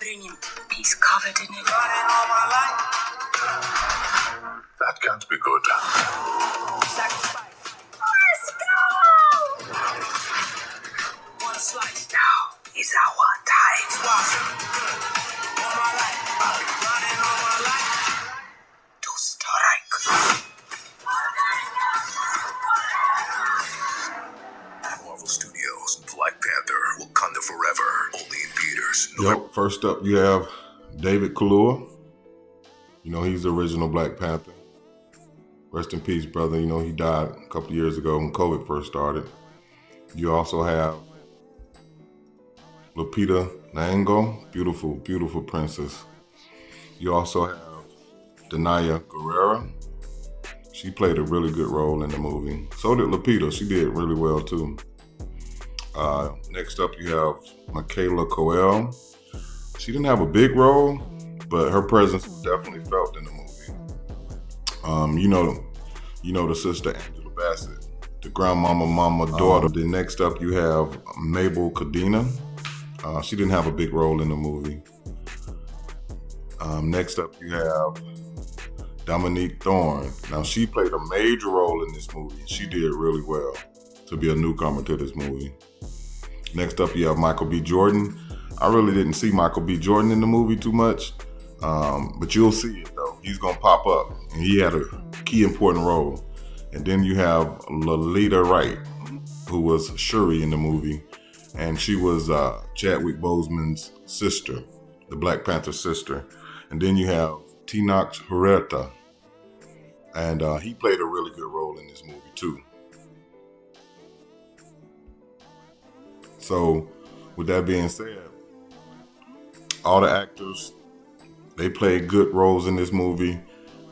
vibranium. He's covered in it. That can't be good. Let's go! Now is our time. To strike. Marvel Studios, Black Panther, Wakanda Forever, only in theaters. Yep, first up you have David Kaluuya. You know, he's the original Black Panther. Rest in peace, brother. You know, he died a couple of years ago when COVID first started. You also have Lupita Nyong'o, beautiful, beautiful princess. You also have Danaya Gurira. She played a really good role in the movie. So did Lupita. She did really well too. Next up, you have Michaela Coel. She didn't have a big role, but her presence was definitely felt in the movie. You know the sister Angela Bassett, the grandmama, mama, daughter. Then next up, you have Mabel Cadena. She didn't have a big role in the movie. Next up, you have Dominique Thorne. Now, she played a major role in this movie. She did really well to be a newcomer to this movie. Next up, you have Michael B. Jordan. I really didn't see Michael B. Jordan in the movie too much, but you'll see it though. He's gonna pop up, and he had a key important role. And then you have Lolita Wright, who was Shuri in the movie, and she was Chadwick Boseman's sister, the Black Panther sister. And then you have Tenoch Huerta, and he played a really good role in this movie too. So, with that being said, all the actors, they played good roles in this movie.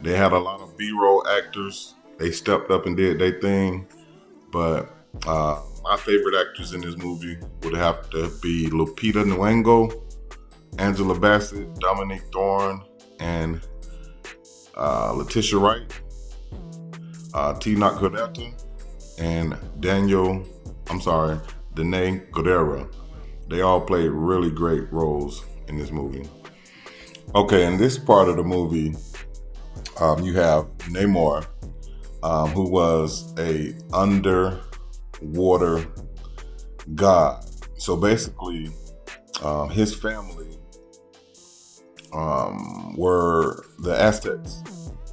They had a lot of B-roll actors. They stepped up and did their thing. But my favorite actors in this movie would have to be Lupita Nyong'o, Angela Bassett, Dominique Thorne, and Letitia Wright, Tenoch Huerta, and Danaya Gurira. They all played really great roles in this movie. Okay, in this part of the movie, you have Namor, who was a underwater god. So basically, his family were the Aztecs,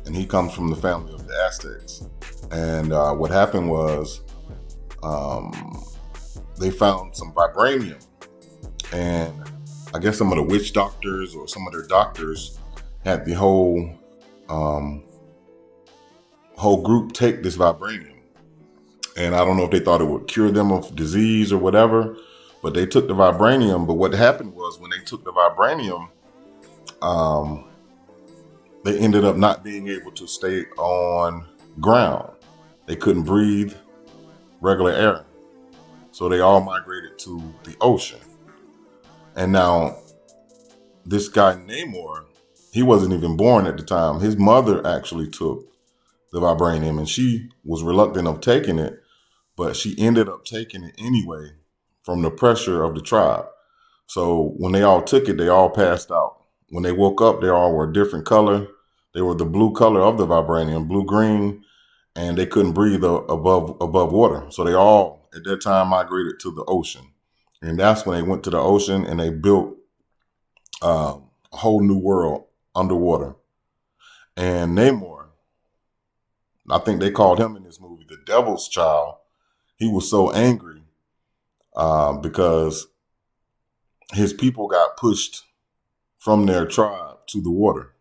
and he comes from the family of the Aztecs. And what happened was they found some vibranium, and I guess some of the witch doctors or some of their doctors had the whole group take this vibranium. And I don't know if they thought it would cure them of disease or whatever, but they took the vibranium. But what happened was when they took the vibranium, they ended up not being able to stay on ground. They couldn't breathe regular air. So they all migrated to the ocean. And now this guy Namor, he wasn't even born at the time. His mother actually took the vibranium, and she was reluctant of taking it, but she ended up taking it anyway from the pressure of the tribe. So when they all took it, they all passed out. When they woke up, they all were a different color. They were the blue color of the vibranium, blue-green, and they couldn't breathe above water. So they all, at that time, migrated to the ocean. And that's when they went to the ocean and they built a whole new world underwater. And Namor, I think they called him in this movie the Devil's Child. He was so angry because his people got pushed from their tribe to the water.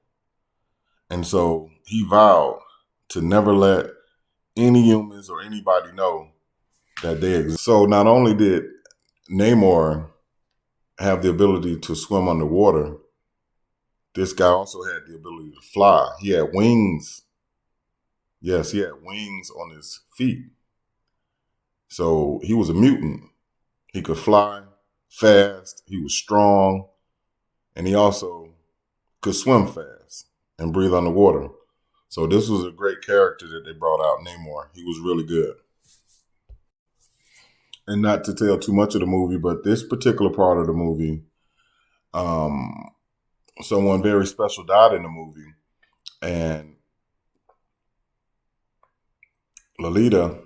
And so he vowed to never let any humans or anybody know that they exist. So not only did Namor have the ability to swim underwater, this guy also had the ability to fly. He had wings. Yes, he had wings on his feet. So he was a mutant. He could fly fast. He was strong. And he also could swim fast and breathe underwater. So this was a great character that they brought out, Namor. He was really good. And not to tell too much of the movie, but this particular part of the movie, someone very special died in the movie, and Lolita,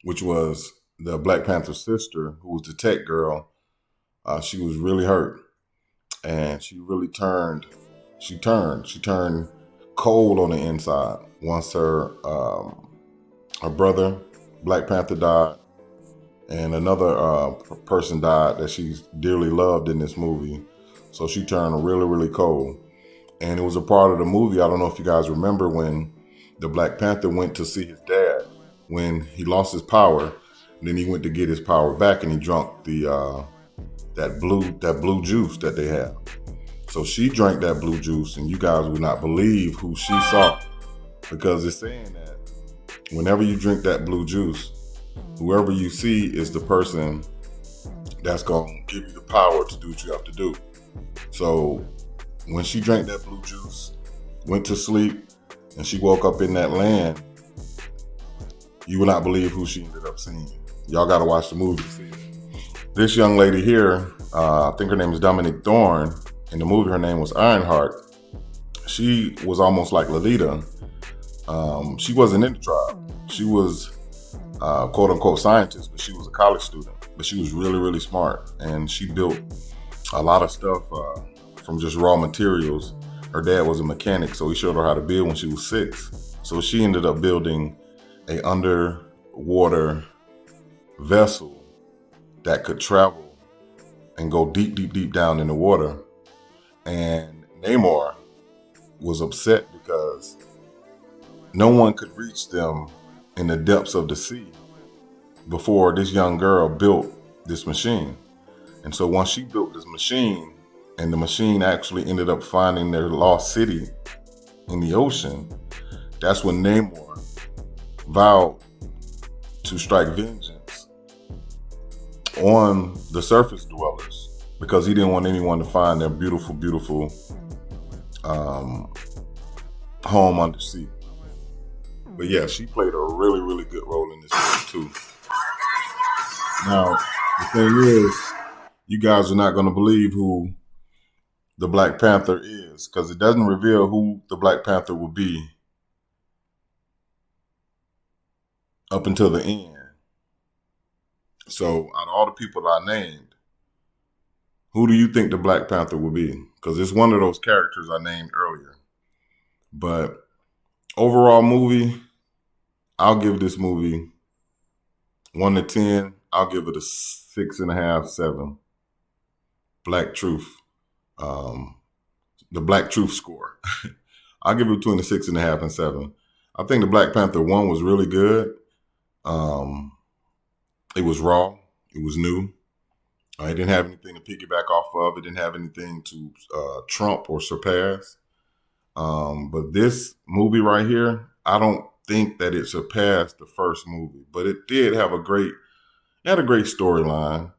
which was the Black Panther sister, who was the tech girl, she was really hurt, and she really turned. She turned cold on the inside once her brother, Black Panther, died, and another person died that she dearly loved in this movie. So she turned really, really cold. And it was a part of the movie. I don't know if you guys remember when the Black Panther went to see his dad when he lost his power. And then he went to get his power back, and he drank the that blue juice that they have. So she drank that blue juice, and you guys would not believe who she saw, because it's saying that whenever you drink that blue juice, whoever you see is the person that's going to give you the power to do what you have to do. So when she drank that blue juice, went to sleep, and she woke up in that land, you will not believe who she ended up seeing. Y'all got to watch the movie to see it. This young lady here, I think her name is Dominique Thorne. In the movie, her name was Ironheart. She was almost like Lolita. She wasn't in the tribe. She was quote unquote scientist, but she was a college student. But she was really, really smart, and she built a lot of stuff from just raw materials. Her dad was a mechanic, so he showed her how to build when she was 6. So she ended up building a underwater vessel that could travel and go deep, deep, deep down in the water. And Namor was upset because no one could reach them in the depths of the sea before this young girl built this machine. And so once she built this machine, and the machine actually ended up finding their lost city in the ocean, that's when Namor vowed to strike vengeance on the surface dwellers, because he didn't want anyone to find their beautiful, beautiful home under sea. But yeah, she played a really, really good role in this movie too. Now, the thing is, you guys are not going to believe who the Black Panther is, because it doesn't reveal who the Black Panther will be up until the end. So out of all the people that I named, who do you think the Black Panther will be? Because it's one of those characters I named earlier. But overall movie, I'll give this movie 1 to 10. I'll give it a 6.5, 7. Black Truth. The Black Truth score. I'll give it between a 6.5 and 7. I think the Black Panther 1 was really good. It was raw. It was new. It didn't have anything to piggyback off of. It didn't have anything to trump or surpass. But this movie right here, I don't think that it surpassed the first movie, but it did have a great storyline.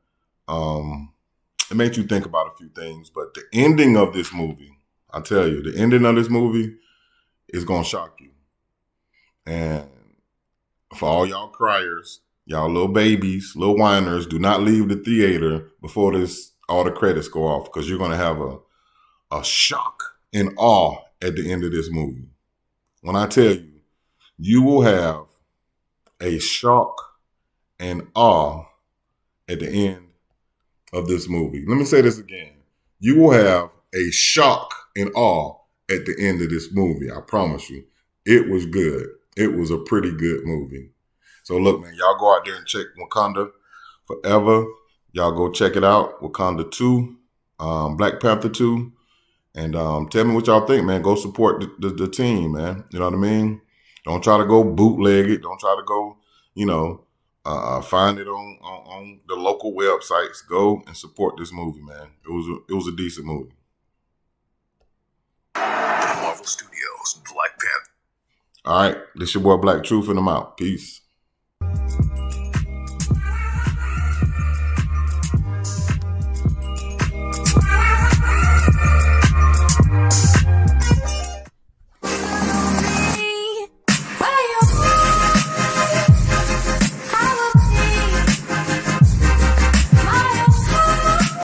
It made you think about a few things, but the ending of this movie, I tell you, the ending of this movie is going to shock you. And for all y'all criers, y'all little babies, little whiners, do not leave the theater before all the credits go off, because you're going to have a shock and awe at the end of this movie. When I tell you, you will have a shock and awe at the end of this movie. Let me say this again. You will have a shock and awe at the end of this movie. I promise you. It was good. It was a pretty good movie. So look, man, y'all go out there and check Wakanda Forever. Y'all go check it out. Wakanda 2, Black Panther 2. And tell me what y'all think, man. Go support the team, man. You know what I mean? Don't try to go bootleg it. Don't try to go, find it on the local websites. Go and support this movie, man. It was a decent movie. Marvel Studios, Black Panther. All right, this your boy Black Truth, and I'm out. Peace.